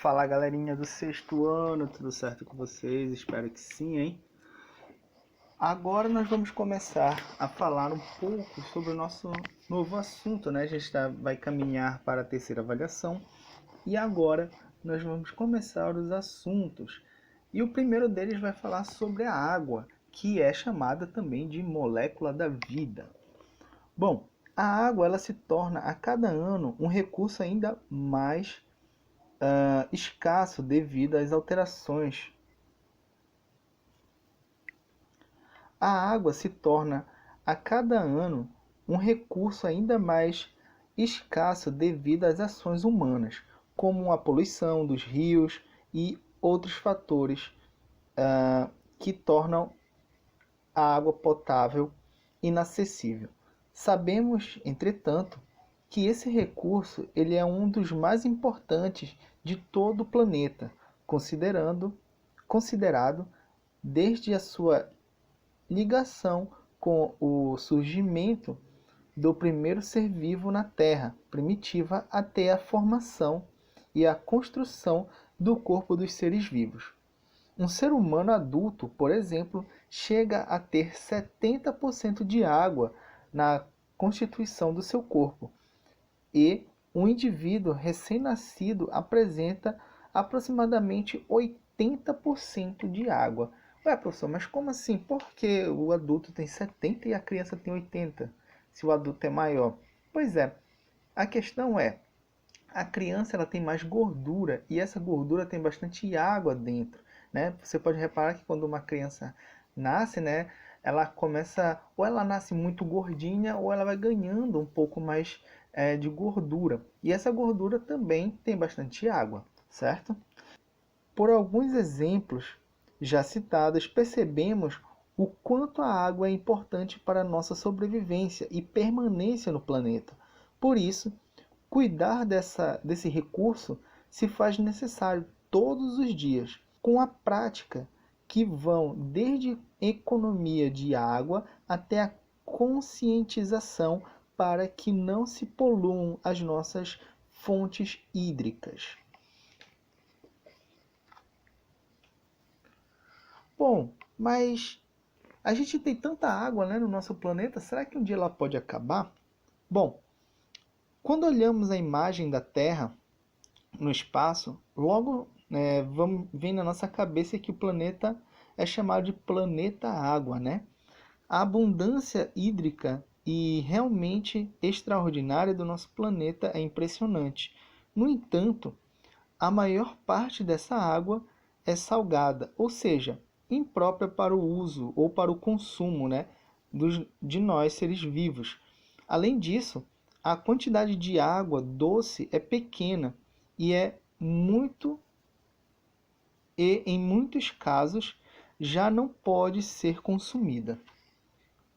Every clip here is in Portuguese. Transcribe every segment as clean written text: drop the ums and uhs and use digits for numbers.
Fala galerinha do sexto ano, tudo certo com vocês? Espero que sim, hein? Agora nós vamos começar a falar um pouco sobre o nosso novo assunto, né? A gente vai caminhar para a terceira avaliação e agora nós vamos começar os assuntos. E o primeiro deles vai falar sobre a água, que é chamada também de molécula da vida. Bom, a água ela se torna a cada ano um recurso ainda mais escasso devido às alterações. A água se torna a cada ano um recurso ainda mais escasso devido às ações humanas, como a poluição dos rios e outros fatores que tornam a água potável inacessível. Sabemos, entretanto, que esse recurso ele é um dos mais importantes de todo o planeta, considerado desde a sua ligação com o surgimento do primeiro ser vivo na Terra primitiva até a formação e a construção do corpo dos seres vivos. Um ser humano adulto, por exemplo, chega a ter 70% de água na constituição do seu corpo, e um indivíduo recém-nascido apresenta aproximadamente 80% de água. Ué, professor, mas como assim? Por que o adulto tem 70 e a criança tem 80, se o adulto é maior? Pois é, a questão é, a criança ela tem mais gordura e essa gordura tem bastante água dentro, né? Você pode reparar que quando uma criança nasce, né, ela começa, ou ela nasce muito gordinha, ou ela vai ganhando um pouco mais de gordura. E essa gordura também tem bastante água, certo? Por alguns exemplos já citados, percebemos o quanto a água é importante para a nossa sobrevivência e permanência no planeta. Por isso, cuidar desse recurso se faz necessário todos os dias, com a prática que vão desde economia de água até a conscientização para que não se poluam as nossas fontes hídricas. Bom, mas a gente tem tanta água, né, no nosso planeta, será que um dia ela pode acabar? Bom, quando olhamos a imagem da Terra no espaço, logo vem na nossa cabeça que o planeta é chamado de planeta água, né? A abundância hídrica e realmente extraordinária do nosso planeta é impressionante. No entanto, a maior parte dessa água é salgada, ou seja, imprópria para o uso ou para o consumo, né, de nós seres vivos. Além disso, a quantidade de água doce é pequena e em muitos casos já não pode ser consumida.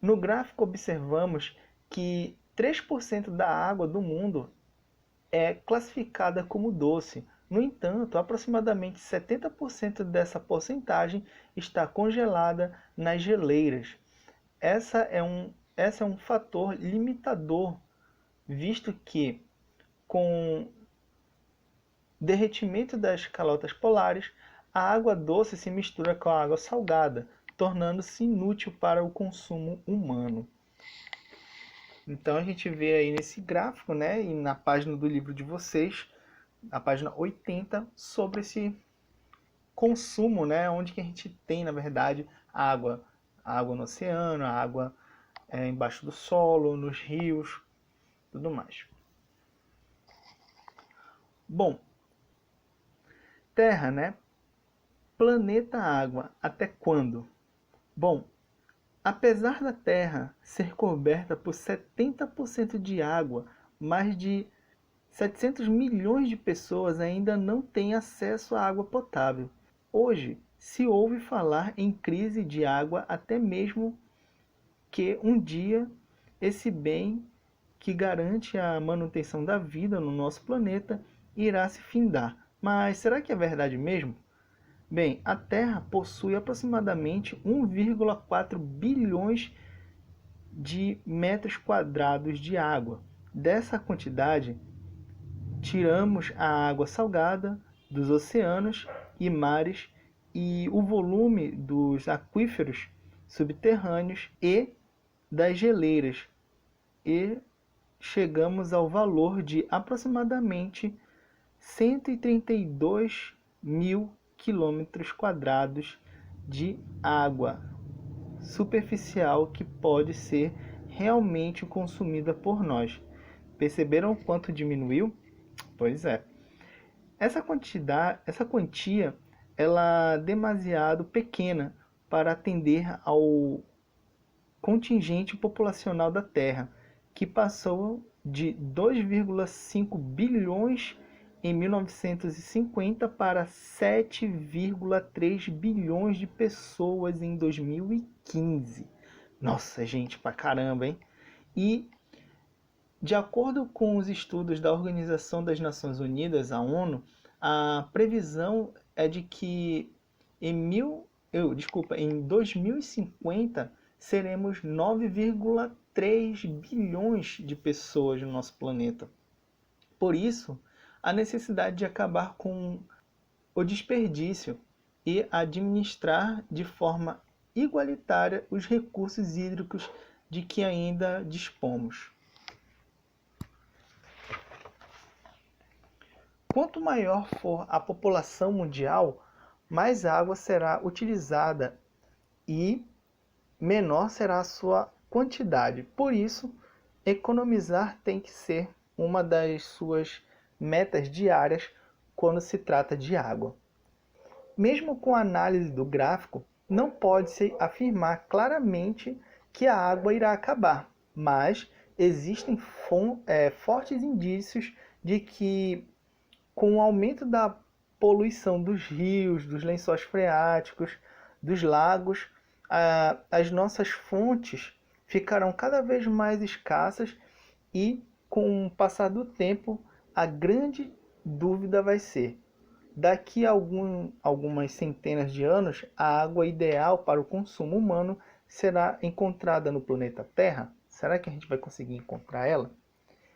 No gráfico observamos que 3% da água do mundo é classificada como doce. No entanto, aproximadamente 70% dessa porcentagem está congelada nas geleiras. Essa é um fator limitador, visto que com derretimento das calotas polares, a água doce se mistura com a água salgada, tornando-se inútil para o consumo humano. Então a gente vê aí nesse gráfico, né, e na página do livro de vocês, a página 80, sobre esse consumo, né, onde que a gente tem, na verdade, água. A água no oceano, a água embaixo do solo, nos rios, tudo mais. Bom, Terra, né? Planeta água, até quando? Bom, apesar da Terra ser coberta por 70% de água, mais de 700 milhões de pessoas ainda não têm acesso à água potável. Hoje, se ouve falar em crise de água até mesmo que um dia esse bem que garante a manutenção da vida no nosso planeta irá se findar. Mas será que é verdade mesmo? Bem, a Terra possui aproximadamente 1,4 bilhões de metros quadrados de água. Dessa quantidade, tiramos a água salgada, dos oceanos e mares e o volume dos aquíferos subterrâneos e das geleiras, e chegamos ao valor de aproximadamente 132 mil quilômetros quadrados de água superficial que pode ser realmente consumida por nós. Perceberam o quanto diminuiu? Pois é. Essa quantia, ela é demasiado pequena para atender ao contingente populacional da Terra, que passou de 2,5 bilhões em 1950 para 7,3 bilhões de pessoas em 2015. Nossa, gente, pra caramba, hein? E, de acordo com os estudos da Organização das Nações Unidas, a ONU, a previsão é de que em 2050 seremos 9,3 bilhões de pessoas no nosso planeta. Por isso, a necessidade de acabar com o desperdício e administrar de forma igualitária os recursos hídricos de que ainda dispomos. Quanto maior for a população mundial, mais água será utilizada e menor será a sua quantidade. Por isso, economizar tem que ser uma das suas metas diárias quando se trata de água. Mesmo com a análise do gráfico, não pode-se afirmar claramente que a água irá acabar, mas existem fortes indícios de que, com o aumento da poluição dos rios, dos lençóis freáticos, dos lagos, as nossas fontes ficarão cada vez mais escassas e, com o passar do tempo, a grande dúvida vai ser: daqui a algumas centenas de anos, a água ideal para o consumo humano será encontrada no planeta Terra? Será que a gente vai conseguir encontrar ela?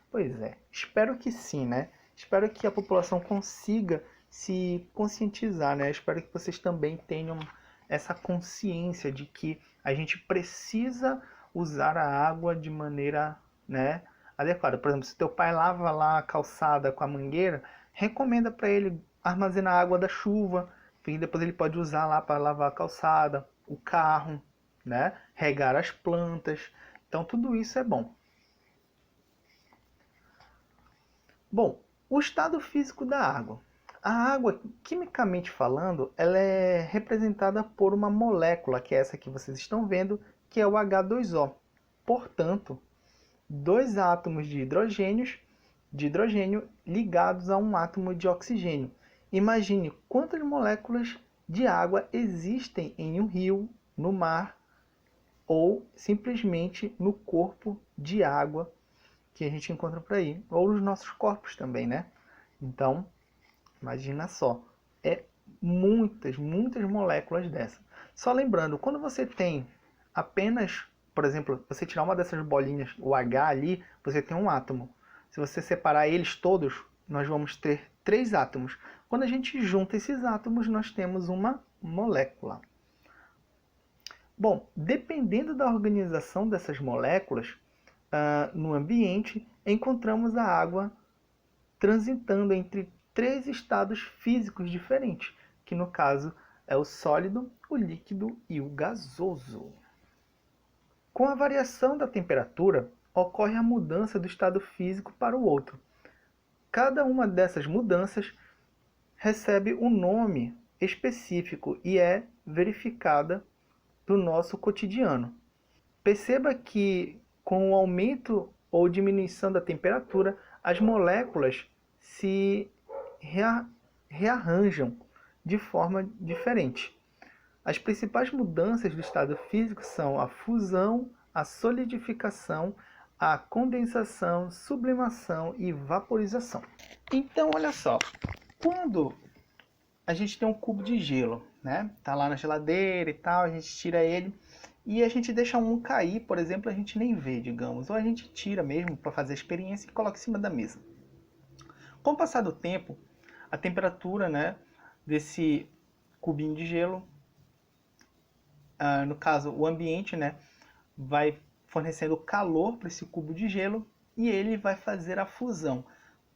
Pois é, espero que sim, né? Espero que a população consiga se conscientizar, né? Espero que vocês também tenham essa consciência de que a gente precisa usar a água de maneira, né, adequada. Por exemplo, se teu pai lava lá a calçada com a mangueira, recomenda para ele armazenar a água da chuva, que depois ele pode usar lá para lavar a calçada, o carro, né? Regar as plantas. Então tudo isso é bom. Bom, o estado físico da água. A água, quimicamente falando, ela é representada por uma molécula, que é essa que vocês estão vendo, que é o H2O. Portanto, dois átomos de hidrogênio ligados a um átomo de oxigênio. Imagine quantas moléculas de água existem em um rio, no mar ou simplesmente no corpo de água que a gente encontra por aí, ou nos nossos corpos também, né? Então, imagina só, é muitas moléculas dessas. Só lembrando, quando você tem apenas, por exemplo, você tirar uma dessas bolinhas, o H ali, você tem um átomo. Se você separar eles todos, nós vamos ter 3 átomos. Quando a gente junta esses átomos, nós temos uma molécula. Bom, dependendo da organização dessas moléculas, no ambiente, encontramos a água transitando entre 3 estados físicos diferentes, que no caso é o sólido, o líquido e o gasoso. Com a variação da temperatura, ocorre a mudança do estado físico para o outro. Cada uma dessas mudanças recebe um nome específico e é verificada no nosso cotidiano. Perceba que, com o aumento ou diminuição da temperatura, as moléculas se rearranjam de forma diferente. As principais mudanças do estado físico são a fusão, a solidificação, a condensação, sublimação e vaporização. Então, olha só, quando a gente tem um cubo de gelo, né? Tá lá na geladeira e tal, a gente tira ele e a gente deixa um cair, por exemplo, a gente nem vê, digamos, ou a gente tira mesmo para fazer a experiência e coloca em cima da mesa. Com o passar do tempo, a temperatura, né, desse cubinho de gelo, no caso o ambiente, né, vai fornecendo calor para esse cubo de gelo e ele vai fazer a fusão.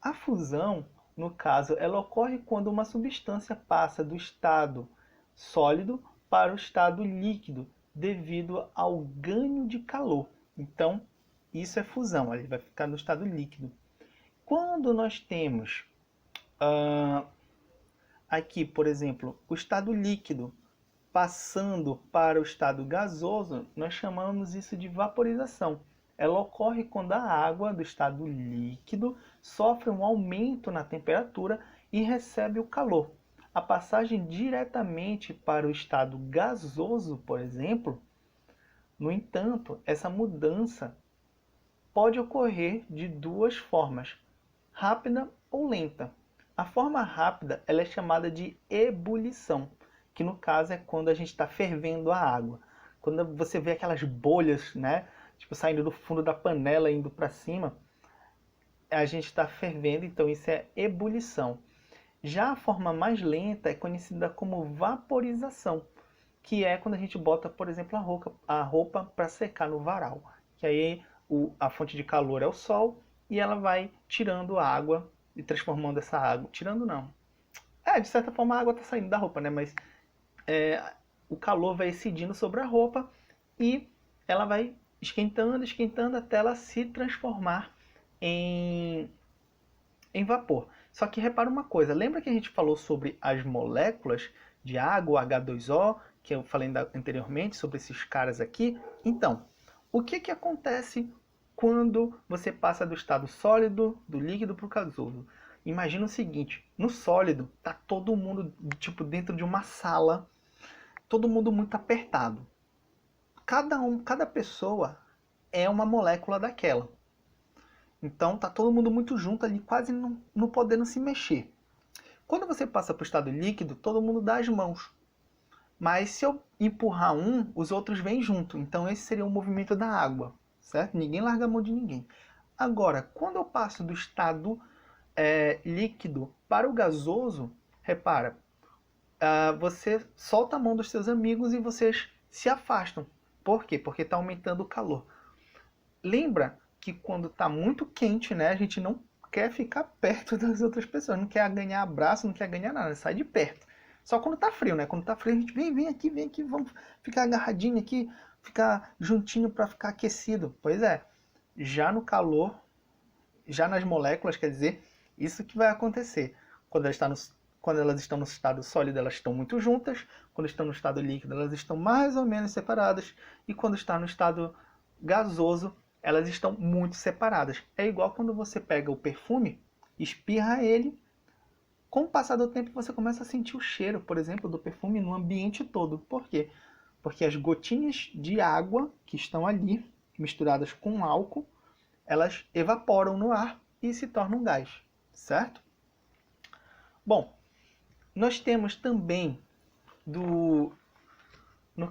A fusão, no caso, ela ocorre quando uma substância passa do estado sólido para o estado líquido devido ao ganho de calor. Então, isso é fusão, ele vai ficar no estado líquido. Quando nós temos aqui, por exemplo, o estado líquido passando para o estado gasoso, nós chamamos isso de vaporização. Ela ocorre quando a água do estado líquido sofre um aumento na temperatura e recebe o calor. A passagem diretamente para o estado gasoso, por exemplo, no entanto, essa mudança pode ocorrer de duas formas, rápida ou lenta. A forma rápida ela é chamada de ebulição, que no caso é quando a gente está fervendo a água. Quando você vê aquelas bolhas, né, tipo saindo do fundo da panela indo para cima, a gente está fervendo, então isso é ebulição. Já a forma mais lenta é conhecida como vaporização, que é quando a gente bota, por exemplo, a roupa para secar no varal. Que aí a fonte de calor é o sol e ela vai tirando a água e transformando essa água. Tirando não. De certa forma a água está saindo da roupa, né? Mas o calor vai incidindo sobre a roupa e ela vai esquentando, esquentando até ela se transformar em vapor. Só que repara uma coisa, lembra que a gente falou sobre as moléculas de água, H2O, que eu falei anteriormente, sobre esses caras aqui? Então, o que acontece quando você passa do estado sólido, do líquido para o gasoso? Imagina o seguinte, no sólido tá todo mundo tipo dentro de uma sala, todo mundo muito apertado. Cada pessoa é uma molécula daquela. Então tá todo mundo muito junto ali, quase não podendo se mexer. Quando você passa para o estado líquido, todo mundo dá as mãos. Mas se eu empurrar um, os outros vêm junto. Então esse seria o movimento da água, certo? Ninguém larga a mão de ninguém. Agora, quando eu passo do estado líquido para o gasoso, repara, você solta a mão dos seus amigos e vocês se afastam. Por quê? Porque está aumentando o calor. Lembra que quando está muito quente, né, a gente não quer ficar perto das outras pessoas, não quer ganhar abraço, não quer ganhar nada, sai de perto. Só quando tá frio, né? Quando tá frio a gente vem aqui, vamos ficar agarradinho aqui, ficar juntinho para ficar aquecido. Pois é, já no calor, já nas moléculas, quer dizer, isso que vai acontecer. Quando elas estão no estado sólido, elas estão muito juntas. Quando estão no estado líquido, elas estão mais ou menos separadas. E quando está no estado gasoso, elas estão muito separadas. É igual quando você pega o perfume, espirra ele, com o passar do tempo você começa a sentir o cheiro, por exemplo, do perfume no ambiente todo. Por quê? Porque as gotinhas de água que estão ali, misturadas com álcool, elas evaporam no ar e se tornam gás, certo? Bom, nós temos também, no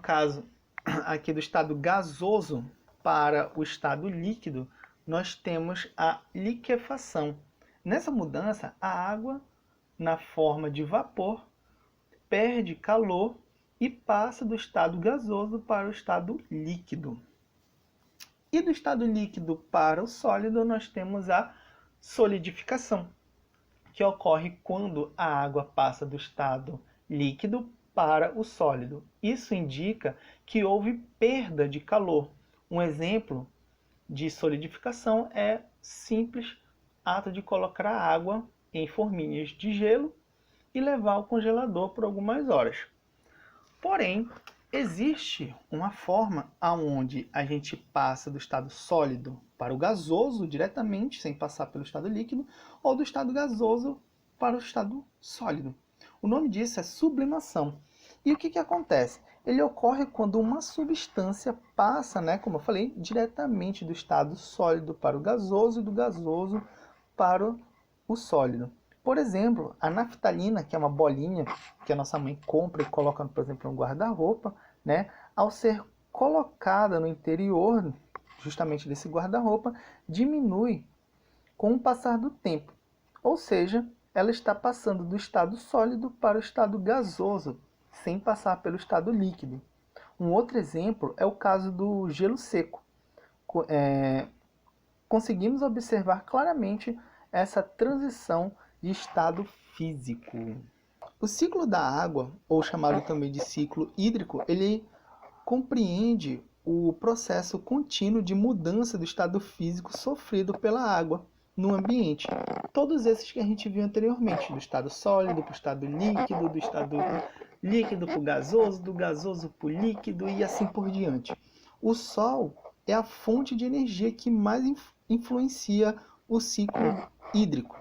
caso aqui do estado gasoso, para o estado líquido, nós temos a liquefação. Nessa mudança, a água, na forma de vapor, perde calor e passa do estado gasoso para o estado líquido. E do estado líquido para o sólido, nós temos a solidificação, que ocorre quando a água passa do estado líquido para o sólido. Isso indica que houve perda de calor. Um exemplo de solidificação é simples ato de colocar a água em forminhas de gelo e levar ao congelador por algumas horas. Porém, existe uma forma onde a gente passa do estado sólido para o gasoso diretamente, sem passar pelo estado líquido, ou do estado gasoso para o estado sólido. O nome disso é sublimação. E o que acontece? Ele ocorre quando uma substância passa, né, como eu falei, diretamente do estado sólido para o gasoso e do gasoso para o sólido. Por exemplo, a naftalina, que é uma bolinha que a nossa mãe compra e coloca, por exemplo, no guarda-roupa, né, ao ser colocada no interior justamente desse guarda-roupa, diminui com o passar do tempo. Ou seja, ela está passando do estado sólido para o estado gasoso, sem passar pelo estado líquido. Um outro exemplo é o caso do gelo seco. Conseguimos observar claramente essa transição de estado físico. O ciclo da água, ou chamado também de ciclo hídrico, ele compreende o processo contínuo de mudança do estado físico sofrido pela água no ambiente. Todos esses que a gente viu anteriormente, do estado sólido para o estado líquido, do estado líquido para o gasoso, do gasoso para o líquido e assim por diante. O Sol é a fonte de energia que mais influencia o ciclo hídrico.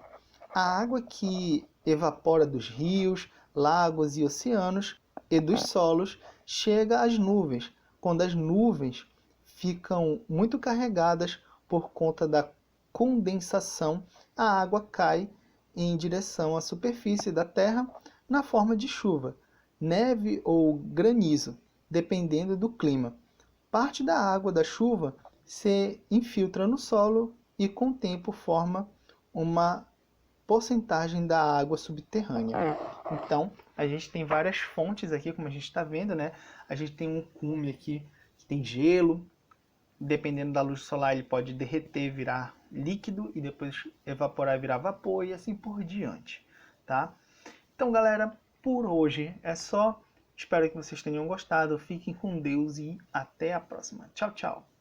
A água que evapora dos rios, lagos e oceanos e dos solos chega às nuvens, quando as nuvens ficam muito carregadas por conta da condensação, a água cai em direção à superfície da Terra na forma de chuva, neve ou granizo, dependendo do clima. Parte da água da chuva se infiltra no solo e com o tempo forma uma porcentagem da água subterrânea. Então, a gente tem várias fontes aqui, como a gente está vendo, né? A gente tem um cume aqui que tem gelo. Dependendo da luz solar, ele pode derreter, virar líquido e depois evaporar e virar vapor e assim por diante, tá? Então, galera, por hoje é só. Espero que vocês tenham gostado. Fiquem com Deus e até a próxima. Tchau, tchau.